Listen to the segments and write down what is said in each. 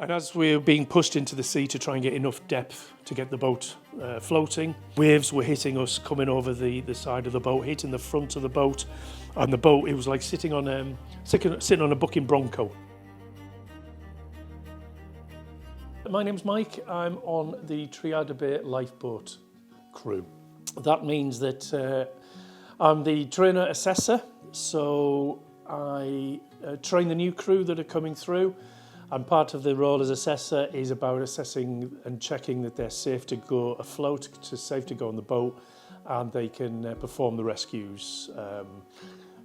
And as we're being pushed into the sea to try and get enough depth to get the boat floating, waves were hitting us, coming over the side of the boat, hitting the front of the boat. And the boat, it was like sitting on a bucking bronco. My name's Mike. I'm on the Triada Bay Lifeboat crew. That means that I'm the trainer assessor, so I train the new crew that are coming through. And part of the role as assessor is about assessing and checking that they're safe to go afloat, safe to go on the boat, and they can perform the rescues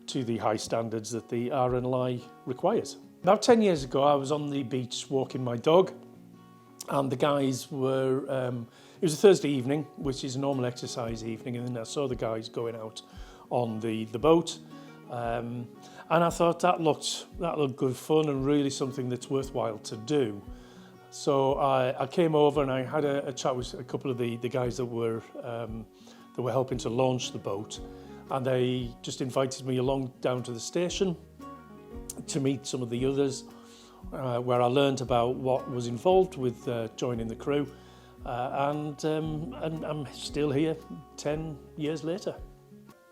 to the high standards that the RNLI requires. About 10 years ago, I was on the beach walking my dog, and the guys were, it was a Thursday evening, which is a normal exercise evening, and then I saw the guys going out on the boat. And I thought that looked good fun and really something that's worthwhile to do. So I came over and I had a chat with a couple of the guys that were helping to launch the boat, and they just invited me along down to the station to meet some of the others, where I learned about what was involved with joining the crew, and I'm still here 10 years later.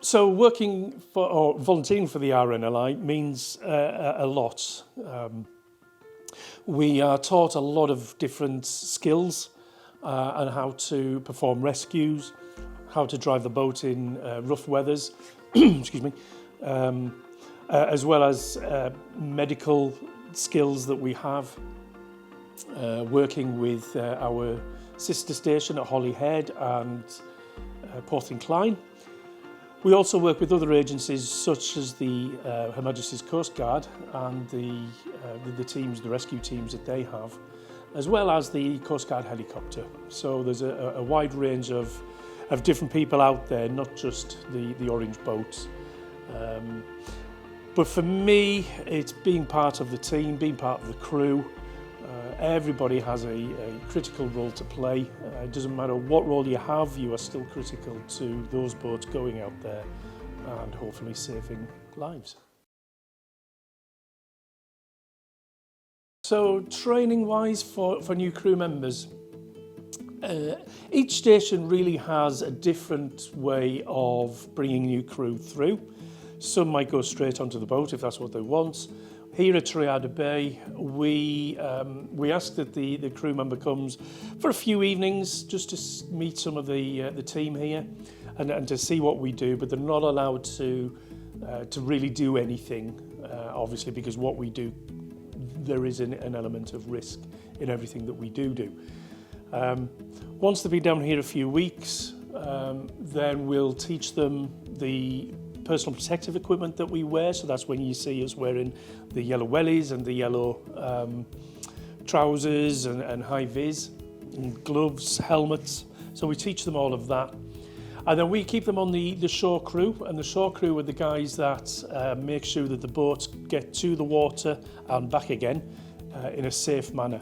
So working for or volunteering for the RNLI means a lot. We are taught a lot of different skills on how to perform rescues, how to drive the boat in rough weathers, excuse me, as well as medical skills that we have, working with our sister station at Holyhead and Porthincline. We also work with other agencies such as the Her Majesty's Coast Guard and the rescue teams that they have, as well as the Coast Guard helicopter. So there's a wide range of different people out there, not just the orange boats. But for me, it's being part of the team, being part of the crew. Everybody has a critical role to play. It doesn't matter what role you have, you are still critical to those boats going out there and hopefully saving lives. So training-wise for new crew members, each station really has a different way of bringing new crew through. Some might go straight onto the boat if that's what they want. Here at Triada Bay, we ask that the crew member comes for a few evenings just to meet some of the team here and to see what we do, but they're not allowed to really do anything, obviously, because what we do, there is an element of risk in everything that we do. Once they've been down here a few weeks, then we'll teach them the personal protective equipment that we wear. So that's when you see us wearing the yellow wellies and the yellow trousers and high vis, and gloves, helmets. So we teach them all of that. And then we keep them on the shore crew, and the shore crew are the guys that make sure that the boats get to the water and back again in a safe manner.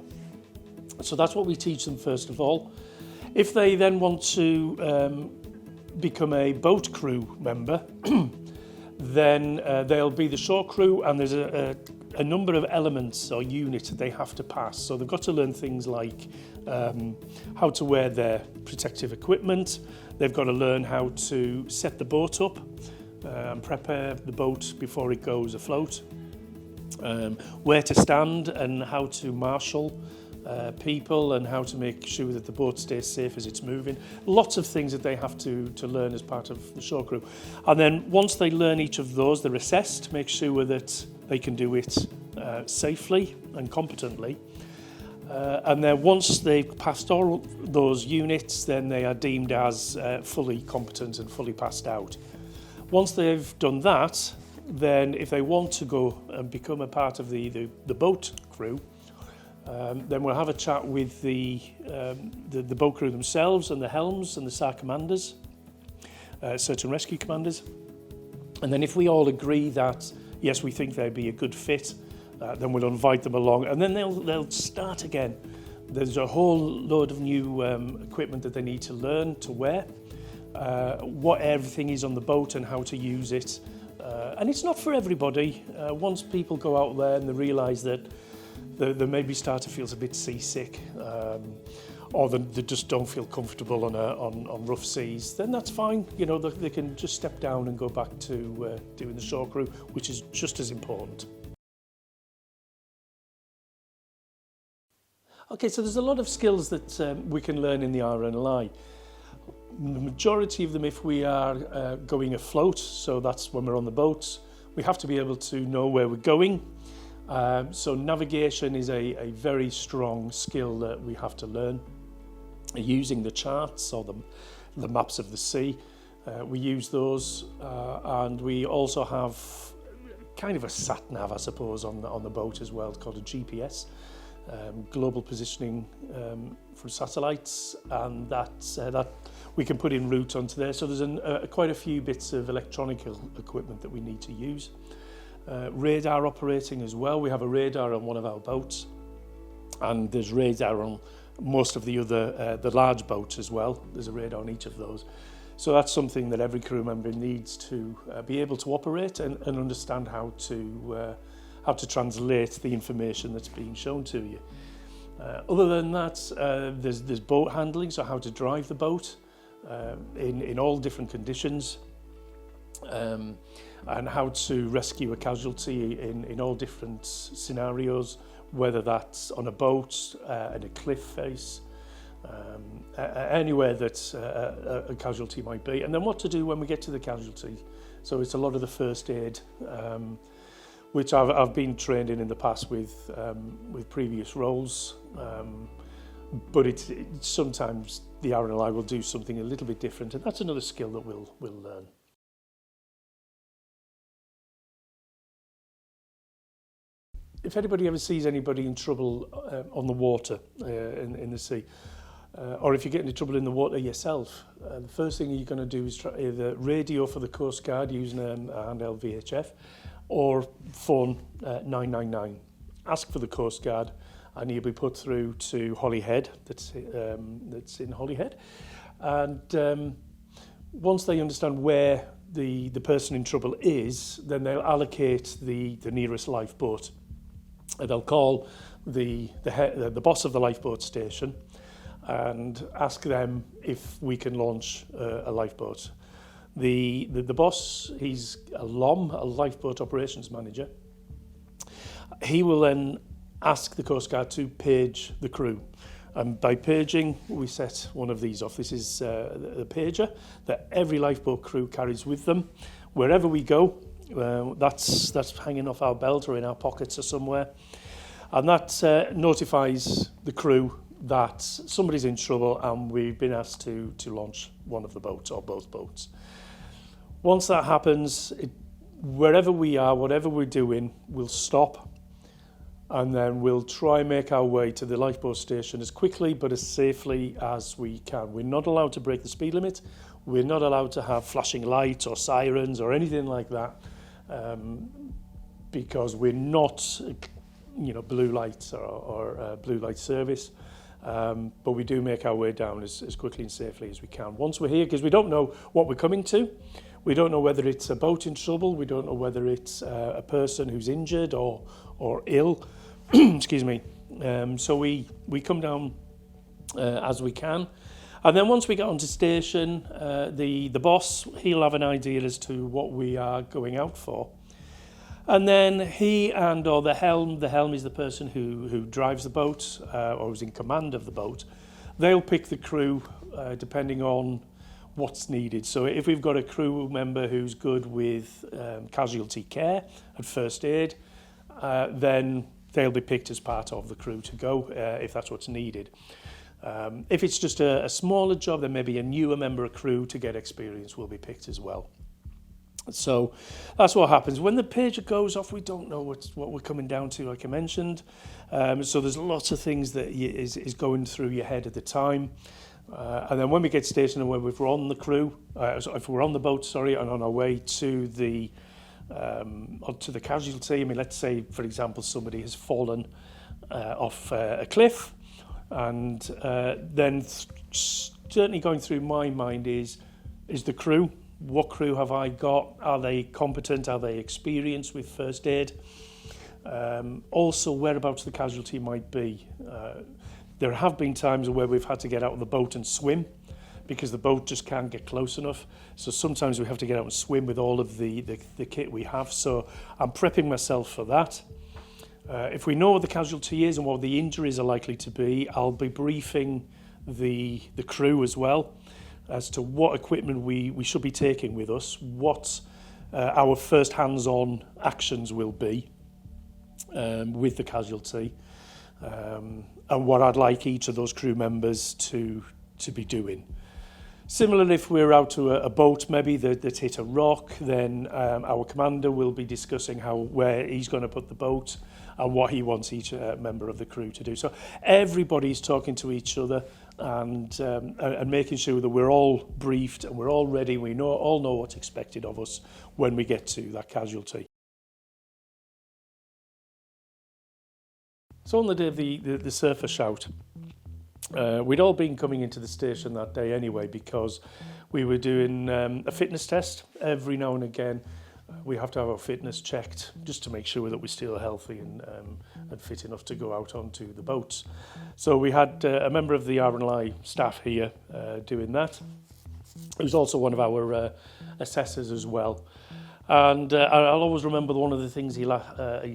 So that's what we teach them first of all. If they then want to become a boat crew member, then they'll be the shore crew, and there's a number of elements or units that they have to pass. So they've got to learn things like how to wear their protective equipment. They've got to learn how to set the boat up and prepare the boat before it goes afloat, where to stand and how to marshal people and how to make sure that the boat stays safe as it's moving. Lots of things that they have to learn as part of the shore crew. And then once they learn each of those, they're assessed to make sure that they can do it safely and competently. And then once they've passed all those units, then they are deemed as fully competent and fully passed out. Once they've done that, then if they want to go and become a part of the boat crew, then we'll have a chat with the boat crew themselves and the helms and the SAR commanders, search and rescue commanders. And then if we all agree that, yes, we think they'd be a good fit, then we'll invite them along, and then they'll start again. There's a whole load of new equipment that they need to learn to wear, what everything is on the boat and how to use it, And it's not for everybody. Once people go out there and they realise that they maybe start to feel a bit seasick, or they just don't feel comfortable on rough seas, then that's fine. You know, they can just step down and go back to doing the shore crew, which is just as important. Okay, so there's a lot of skills that we can learn in the RNLI. The majority of them, if we are going afloat, so that's when we're on the boat, we have to be able to know where we're going. So navigation is a very strong skill that we have to learn. Using the charts or the maps of the sea, we use those, and we also have kind of a sat-nav, I suppose, on the boat as well. It's called a GPS, global positioning for satellites, and that we can put in route onto there. So there's quite a few bits of electronic equipment that we need to use. Radar operating as well. We have a radar on one of our boats, and there's radar on most of the other the large boats as well. There's a radar on each of those. So that's something that every crew member needs to be able to operate and understand how to translate the information that's being shown to you. Other than that, there's boat handling, so how to drive the boat in all different conditions, and how to rescue a casualty in all different scenarios, whether that's on a boat, at a cliff face, anywhere that a casualty might be, and then what to do when we get to the casualty. So it's a lot of the first aid, which I've been trained in the past with previous roles, but it's sometimes the RNLI will do something a little bit different, and that's another skill that we'll learn. If anybody ever sees anybody in trouble on the water, in the sea, or if you get into trouble in the water yourself, the first thing you're going to do is try either radio for the Coast Guard using a handheld VHF, or phone 999. Ask for the Coast Guard, and you'll be put through to Holyhead, that's in Holyhead. And once they understand where the person in trouble is, then they'll allocate the nearest lifeboat. They'll call the boss of the lifeboat station and ask them if we can launch a lifeboat. The boss, he's a LOM, a lifeboat operations manager. He will then ask the Coast Guard to page the crew. And by paging, we set one of these off. This is the pager that every lifeboat crew carries with them. Wherever we go, that's hanging off our belt or in our pockets or somewhere. And that notifies the crew that somebody's in trouble and we've been asked to launch one of the boats or both boats. Once that happens, wherever we are, whatever we're doing, we'll stop, and then we'll try and make our way to the lifeboat station as quickly but as safely as we can. We're not allowed to break the speed limit. We're not allowed to have flashing lights or sirens or anything like that, because we're not, blue lights or blue light service. But we do make our way down as quickly and safely as we can. Once we're here, because we don't know what we're coming to, we don't know whether it's a boat in trouble, we don't know whether it's a person who's injured or ill, excuse me. So we come down as we can. And then once we get onto station, the boss, he'll have an idea as to what we are going out for. And then he or the helm is the person who drives the boat or is in command of the boat. They'll pick the crew depending on what's needed. So if we've got a crew member who's good with casualty care and first aid, then they'll be picked as part of the crew to go if that's what's needed. If it's just a smaller job, then maybe a newer member of crew to get experience will be picked as well. So that's what happens. When the pager goes off, we don't know what we're coming down to, like I mentioned. So there's lots of things that is going through your head at the time. And then when we get stationed and when we're on the crew, if we're on the boat, and on our way to the casualty, let's say, for example, somebody has fallen off a cliff, and then certainly going through my mind is the crew. what crew have I got? Are they competent? Are they experienced with first aid? Also, whereabouts the casualty might be. There have been times where we've had to get out of the boat and swim because the boat just can't get close enough. So sometimes we have to get out and swim with all of the kit we have. So I'm prepping myself for that. If we know what the casualty is and what the injuries are likely to be, I'll be briefing the crew as well as to what equipment we should be taking with us, what our first hands-on actions will be with the casualty, and what I'd like each of those crew members to be doing. Similarly, if we're out to a boat maybe that hit a rock, then our commander will be discussing where he's going to put the boat and what he wants each member of the crew to do. So everybody's talking to each other and making sure that we're all briefed and we're all ready. We all know what's expected of us when we get to that casualty. So on the day of the surfer shout, we'd all been coming into the station that day anyway because we were doing a fitness test. Every now and again we have to have our fitness checked just to make sure that we're still healthy and fit enough to go out onto the boats. So we had a member of the R&I staff here doing that. He was also one of our assessors as well. And I'll always remember one of the things he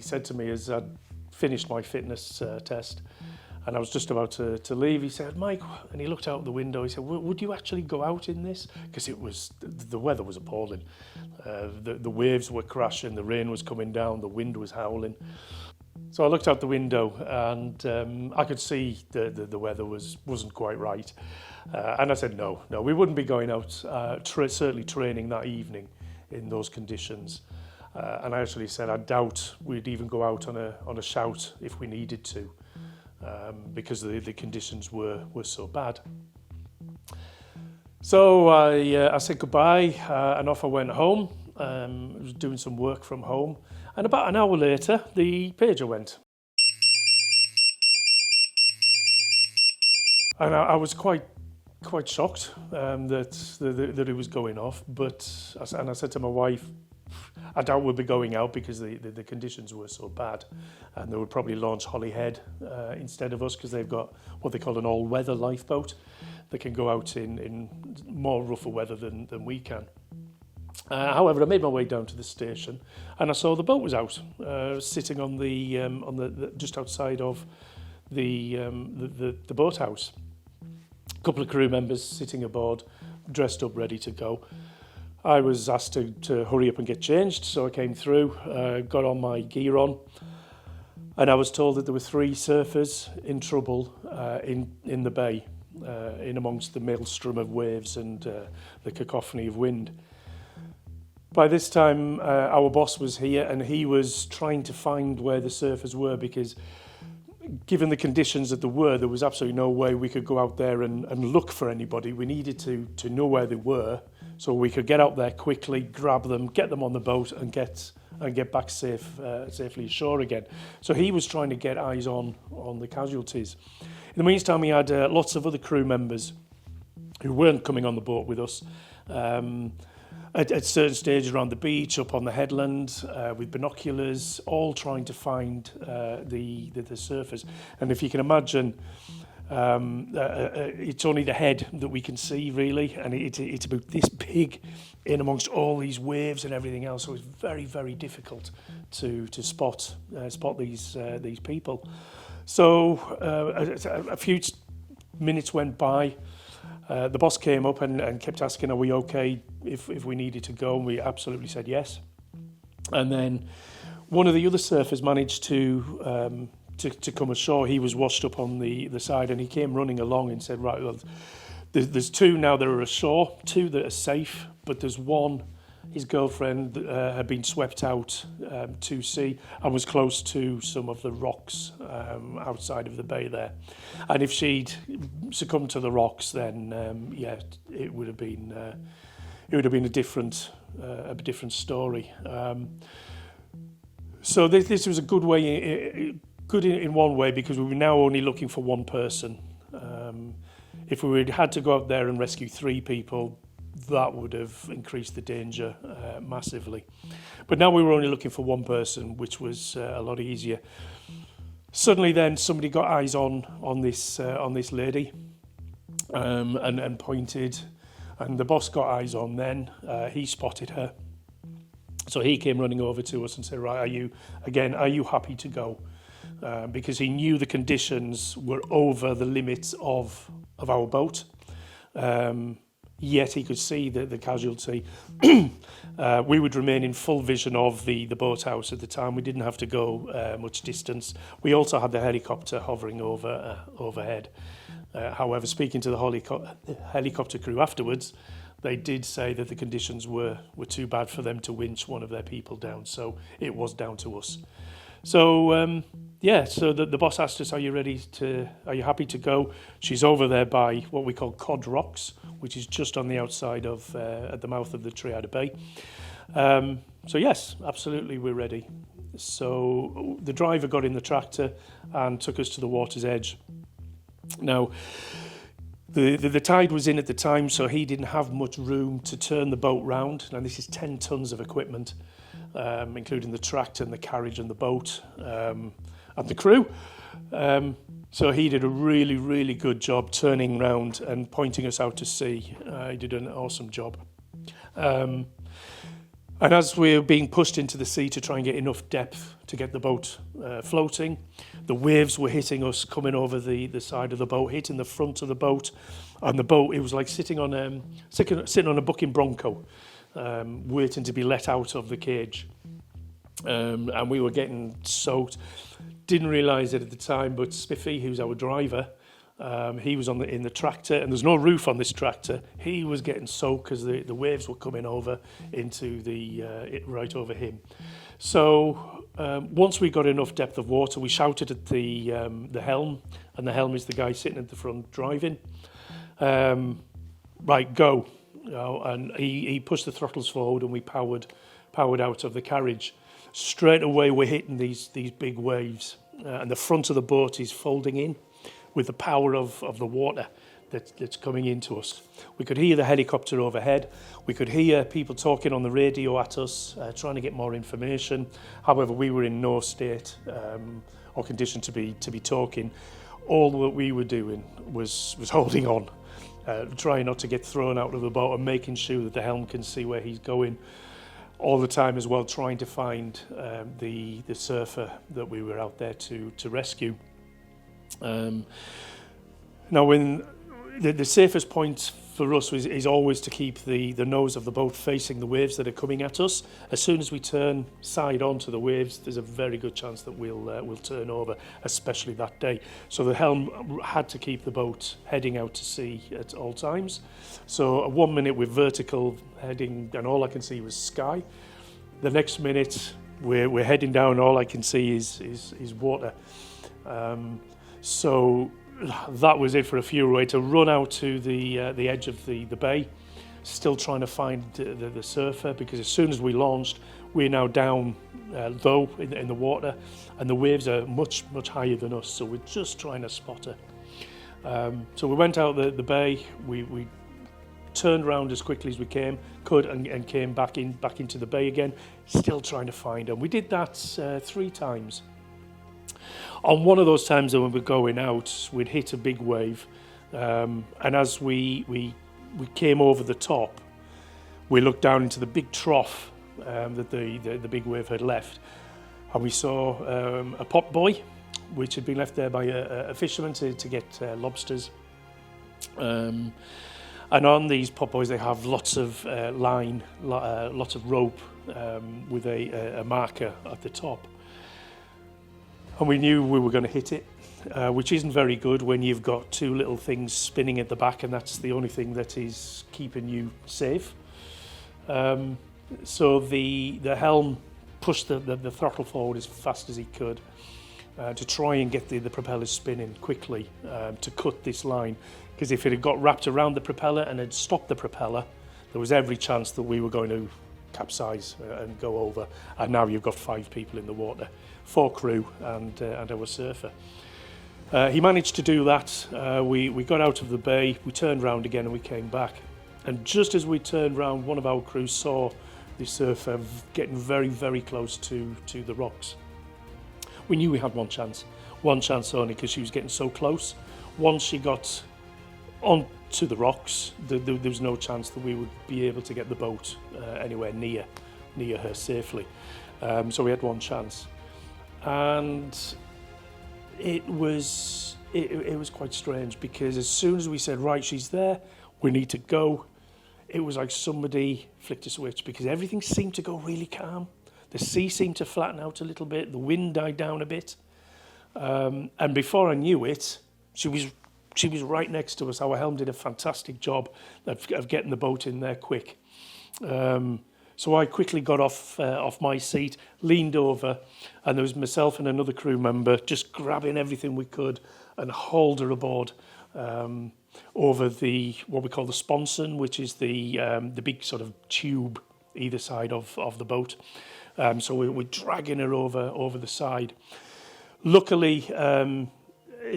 said to me as I'd finished my fitness test. And I was just about to leave. He said, "Mike," and he looked out the window. He said, "Would you actually go out in this?" Because the weather was appalling. The waves were crashing, the rain was coming down, the wind was howling. So I looked out the window and I could see the weather wasn't quite right. And I said, no, we wouldn't be going out, certainly training that evening in those conditions. And I actually said, I doubt we'd even go out on a shout if we needed to. Because the conditions were so bad. So I said goodbye and off I went home. I was doing some work from home, and about an hour later the pager went. And I was quite shocked that it was going off, but I said to my wife, I doubt we'll be going out because the conditions were so bad, and they would probably launch Holyhead instead of us because they've got what they call an all-weather lifeboat that can go out in more rougher weather than we can. However, I made my way down to the station and I saw the boat was out, sitting on the just outside of the boathouse. A couple of crew members sitting aboard, dressed up, ready to go. I was asked to hurry up and get changed, so I came through, got on my gear on, and I was told that there were 3 surfers in trouble in the bay, in amongst the maelstrom of waves and the cacophony of wind. By this time, our boss was here, and he was trying to find where the surfers were because, given the conditions that there was absolutely no way we could go out there and look for anybody. We needed to know where they were so we could get out there quickly, grab them, get them on the boat and get back safely ashore again. So he was trying to get eyes on the casualties. In the meantime, he had lots of other crew members who weren't coming on the boat with us. At certain stages around the beach, up on the headland, with binoculars, all trying to find the surfers. And if you can imagine, it's only the head that we can see, really, and it's about this big in amongst all these waves and everything else. So it's very, very difficult to spot these people. So a few minutes went by. The boss came up and kept asking, are we okay if we needed to go? And we absolutely said yes. And then one of the other surfers managed to come ashore. He was washed up on the side, and he came running along and said, right, well, there's 2 now that are ashore, 2 that are safe, but there's one, his girlfriend had been swept out to sea and was close to some of the rocks outside of the bay there. And if she'd succumbed to the rocks, then it would have been a different story. So this was a good way, good in one way, because we were now only looking for one person. If we had to go out there and rescue 3 people, that would have increased the danger massively. But now we were only looking for one person, which was a lot easier. Suddenly then somebody got eyes on this lady and pointed, and the boss got eyes on then. He spotted her. So he came running over to us and said, right, are you happy to go? Because he knew the conditions were over the limits of our boat. Yet he could see the casualty. We would remain in full vision of the boathouse at the time. We didn't have to go much distance. We also had the helicopter hovering overhead. However, speaking to the helicopter crew afterwards, they did say that the conditions were too bad for them to winch one of their people down. So it was down to us. So so the boss asked us, are you happy to go? She's over there by what we call Cod Rocks, which is just on the outside of, at the mouth of the Triada Bay. So yes, absolutely, we're ready. So the driver got in the tractor and took us to the water's edge. Now, the tide was in at the time, so he didn't have much room to turn the boat round. Now, this is 10 tons of equipment, including the tractor and the carriage and the boat and the crew. So he did a really, really good job turning round and pointing us out to sea. He did an awesome job. And as we were being pushed into the sea to try and get enough depth to get the boat floating, the waves were hitting us, coming over the side of the boat, hitting the front of the boat. And the boat, it was like sitting on a bucking bronco, waiting to be let out of the cage. And we were getting soaked. Didn't realise it at the time, but Spiffy, who's our driver, he was in the tractor, and there's no roof on this tractor. He was getting soaked because the waves were coming over into right over him. So once we got enough depth of water, we shouted at the helm, and the helm is the guy sitting at the front driving. Right, go. And he pushed the throttles forward, and we powered out of the carriage. Straight away, we're hitting these big waves, and the front of the boat is folding in with the power of the water that's coming into us. We could hear the helicopter overhead. We could hear people talking on the radio at us, trying to get more information. However, we were in no state or condition to be talking. All that we were doing was holding on, trying not to get thrown out of the boat and making sure that the helm can see where he's going. All the time as well, trying to find the surfer that we were out there to rescue. Now, when the safest point for us is always to keep the nose of the boat facing the waves that are coming at us. As soon as we turn side onto the waves, there's a very good chance that we'll turn over, especially that day. So the helm had to keep the boat heading out to sea at all times. So 1 minute we're vertical heading, and all I can see was sky. The next minute we're heading down, all I can see is water. So that was it for a few away to run out to the edge of the bay, still trying to find the surfer, because as soon as we launched, we're now down low in the water, and the waves are much higher than us, so we're just trying to spot her. So we went out the bay, we turned around as quickly as we could and came back into the bay again, still trying to find her. We did that 3 times. On one of those times when we were going out, we'd hit a big wave, and as we came over the top, we looked down into the big trough that the big wave had left, and we saw a pot buoy which had been left there by a fisherman to get lobsters. And on these pot buoys they have lots of line, lots of rope with a marker at the top. And we knew we were going to hit it, which isn't very good when you've got 2 little things spinning at the back, and that's the only thing that is keeping you safe. So the helm pushed the throttle forward as fast as he could to try and get the propellers spinning quickly to cut this line, because if it had got wrapped around the propeller and had stopped the propeller, there was every chance that we were going to capsize and go over. And now you've got 5 people in the water, 4 crew and our surfer. He managed to do that. We got out of the bay, we turned round again and we came back. And just as we turned round, one of our crew saw the surfer getting very, very close to the rocks. We knew we had one chance only, because she was getting so close. Once she got onto the rocks, there was no chance that we would be able to get the boat anywhere near her safely. So we had one chance, and it was quite strange, because as soon as we said, right, she's there, we need to go, it was like somebody flicked a switch, because everything seemed to go really calm. The sea seemed to flatten out a little bit, the wind died down a bit, and before I knew it, she was right next to us. Our helm did a fantastic job of getting the boat in there quick. So I quickly got off my seat, leaned over, and there was myself and another crew member just grabbing everything we could and hauled her aboard over what we call the sponson, which is the big sort of tube either side of the boat. So we're dragging her over the side. Luckily,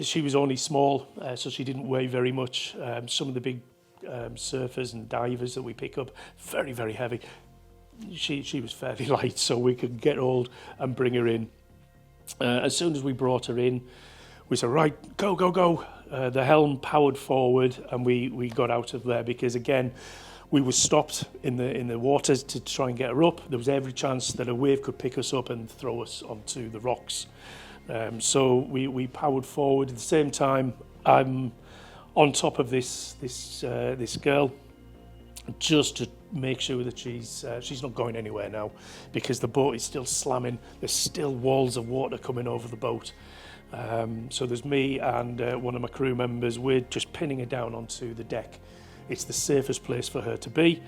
she was only small, so she didn't weigh very much. Some of the big surfers and divers that we pick up, very, very heavy. She was fairly light, so we could get hold and bring her in. As soon as we brought her in, we said, right, go, go, go. The helm powered forward, and we got out of there, because again, we were stopped in the waters to try and get her up. There was every chance that a wave could pick us up and throw us onto the rocks. So we powered forward. At the same time, I'm on top of this girl, just to make sure that she's not going anywhere now, because the boat is still slamming. There's still walls of water coming over the boat. So there's me and one of my crew members. We're just pinning her down onto the deck. It's the safest place for her to be.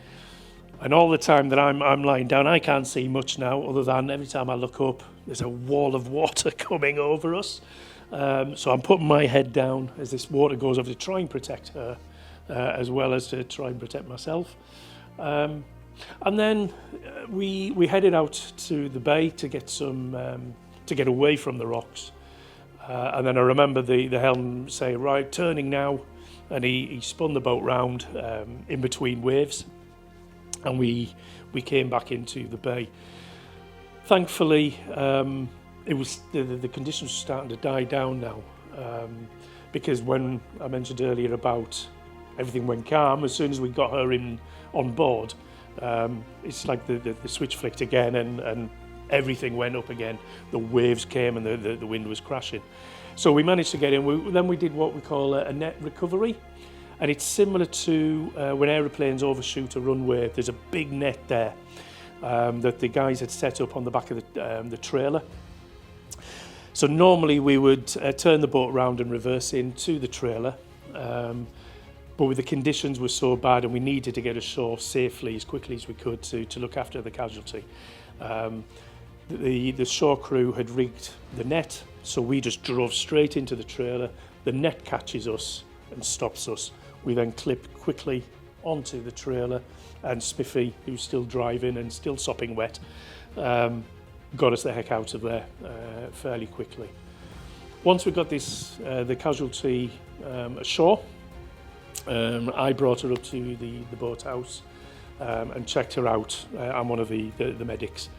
And all the time that I'm lying down, I can't see much now, other than every time I look up, there's a wall of water coming over us. So I'm putting my head down as this water goes over to try and protect her, as well as to try and protect myself. And then we headed out to the bay to get to get away from the rocks. And then I remember the helm say, right, turning now. And he spun the boat round in between waves, and we came back into the bay. Thankfully, it was the conditions were starting to die down now, because when I mentioned earlier about everything went calm, as soon as we got her on board, it's like the switch flicked again, and everything went up again. The waves came and the wind was crashing. So we managed to get in. Then we did what we call a net recovery, and it's similar to when aeroplanes overshoot a runway. There's a big net there that the guys had set up on the back of the trailer. So normally we would turn the boat around and reverse into the trailer, but with the conditions were so bad and we needed to get ashore safely as quickly as we could to look after the casualty. The shore crew had rigged the net, so we just drove straight into the trailer. The net catches us and stops us. We then clip quickly onto the trailer, and Spiffy, who's still driving and still sopping wet, got us the heck out of there fairly quickly. Once we got the casualty ashore, I brought her up to the boathouse and checked her out. I'm one of the medics.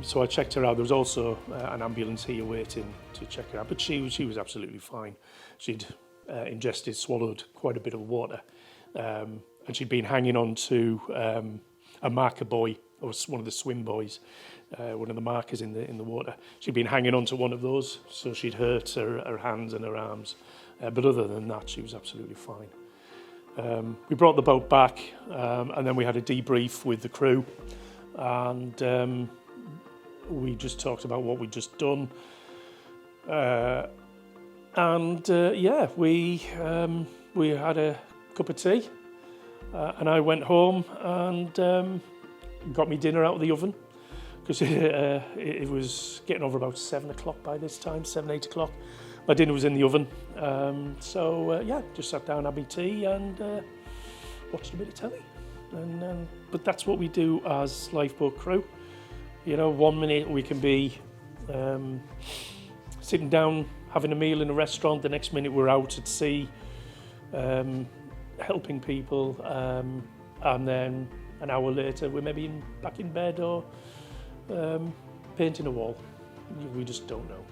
So I checked her out. There was also an ambulance here waiting to check her out, but she was absolutely fine. She'd swallowed quite a bit of water, and she'd been hanging on to a marker buoy, or one of the swim buoys, one of the markers in the water. She'd been hanging on to one of those, so she'd hurt her hands and her arms, but other than that, she was absolutely fine. We brought the boat back, and then we had a debrief with the crew, and we just talked about what we'd just done. We had a cup of tea, and I went home and got me dinner out of the oven, because it was getting over about 7 o'clock by this time, 8 o'clock. My dinner was in the oven. Just sat down, had my tea, and watched a bit of telly. But that's what we do as lifeboat crew. You know, 1 minute we can be sitting down having a meal in a restaurant, the next minute we're out at sea helping people. and then an hour later we're maybe back in bed or painting a wall. We just don't know.